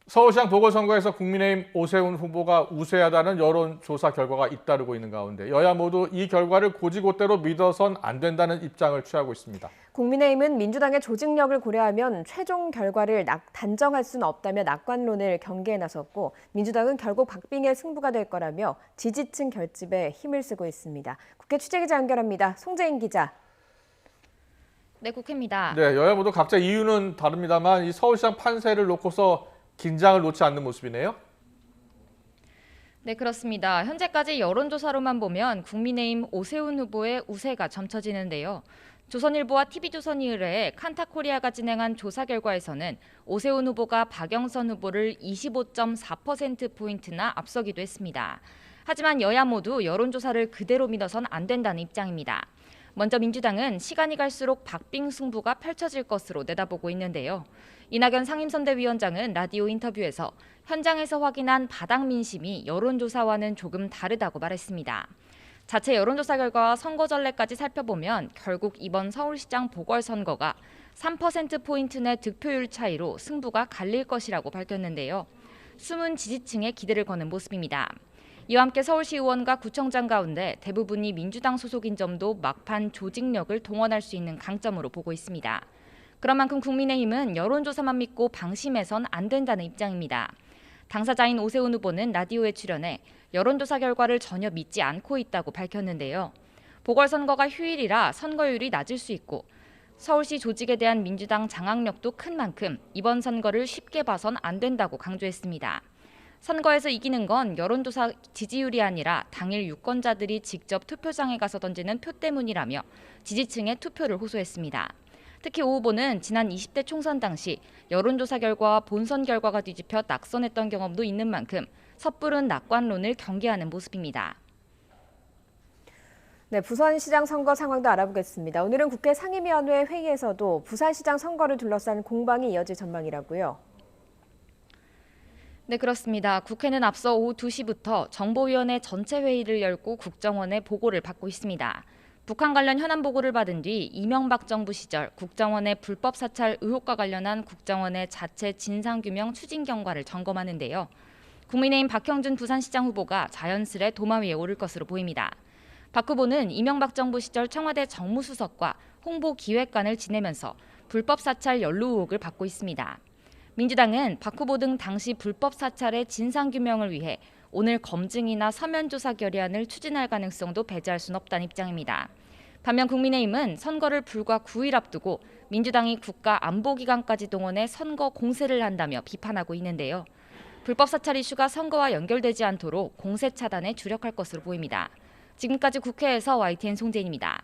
서울시장 보궐선거에서 국민의힘 오세훈 후보가 우세하다는 여론조사 결과가 잇따르고 있는 가운데 여야 모두 이 결과를 곧이곧대로 믿어선 안 된다는 입장을 취하고 있습니다. 국민의힘은 민주당의 조직력을 고려하면 최종 결과를 단정할 수는 없다며 낙관론을 경계에 나섰고, 민주당은 결국 박빙의 승부가 될 거라며 지지층 결집에 힘을 쓰고 있습니다. 국회 취재기자 연결합니다. 송재인 기자. 네, 국회입니다. 네, 여야 모두 각자 이유는 다릅니다만 이 서울시장 판세를 놓고서 긴장을 놓지 않는 모습이네요. 네, 그렇습니다. 현재까지 여론조사로만 보면 국민의힘 오세훈 후보의 우세가 점쳐지는데요. 조선일보와 TV조선이 의뢰해 칸타코리아가 진행한 조사 결과에서는 오세훈 후보가 박영선 후보를 25.4%포인트나 앞서기도 했습니다. 하지만 여야 모두 여론조사를 그대로 믿어선 안 된다는 입장입니다. 먼저 민주당은 시간이 갈수록 박빙 승부가 펼쳐질 것으로 내다보고 있는데요. 이낙연 상임선대위원장은 라디오 인터뷰에서 현장에서 확인한 바닥 민심이 여론조사와는 조금 다르다고 말했습니다. 자체 여론조사 결과와 선거 전례까지 살펴보면 결국 이번 서울시장 보궐선거가 3%포인트 내 득표율 차이로 승부가 갈릴 것이라고 밝혔는데요. 숨은 지지층에 기대를 거는 모습입니다. 이와 함께 서울시 의원과 구청장 가운데 대부분이 민주당 소속인 점도 막판 조직력을 동원할 수 있는 강점으로 보고 있습니다. 그런 만큼 국민의힘은 여론조사만 믿고 방심해선 안 된다는 입장입니다. 당사자인 오세훈 후보는 라디오에 출연해 여론조사 결과를 전혀 믿지 않고 있다고 밝혔는데요. 보궐선거가 휴일이라 선거율이 낮을 수 있고 서울시 조직에 대한 민주당 장악력도 큰 만큼 이번 선거를 쉽게 봐선 안 된다고 강조했습니다. 선거에서 이기는 건 여론조사 지지율이 아니라 당일 유권자들이 직접 투표장에 가서 던지는 표 때문이라며 지지층의 투표를 호소했습니다. 특히 오 후보는 지난 20대 총선 당시 여론조사 결과와 본선 결과가 뒤집혀 낙선했던 경험도 있는 만큼 섣부른 낙관론을 경계하는 모습입니다. 네, 부산시장 선거 상황도 알아보겠습니다. 오늘은 국회 상임위원회 회의에서도 부산시장 선거를 둘러싼 공방이 이어질 전망이라고요. 네, 그렇습니다. 국회는 앞서 오후 2시부터 정보위원회 전체 회의를 열고 국정원의 보고를 받고 있습니다. 북한 관련 현안 보고를 받은 뒤 이명박 정부 시절 국정원의 불법 사찰 의혹과 관련한 국정원의 자체 진상규명 추진 경과를 점검하는데요. 국민의힘 박형준 부산시장 후보가 자연스레 도마 위에 오를 것으로 보입니다. 박 후보는 이명박 정부 시절 청와대 정무수석과 홍보기획관을 지내면서 불법 사찰 연루 의혹을 받고 있습니다. 민주당은 박 후보 등 당시 불법 사찰의 진상규명을 위해 오늘 검증이나 서면조사 결의안을 추진할 가능성도 배제할 수는 없다는 입장입니다. 반면 국민의힘은 선거를 불과 9일 앞두고 민주당이 국가안보기관까지 동원해 선거 공세를 한다며 비판하고 있는데요. 불법 사찰 이슈가 선거와 연결되지 않도록 공세 차단에 주력할 것으로 보입니다. 지금까지 국회에서 YTN 송재인입니다.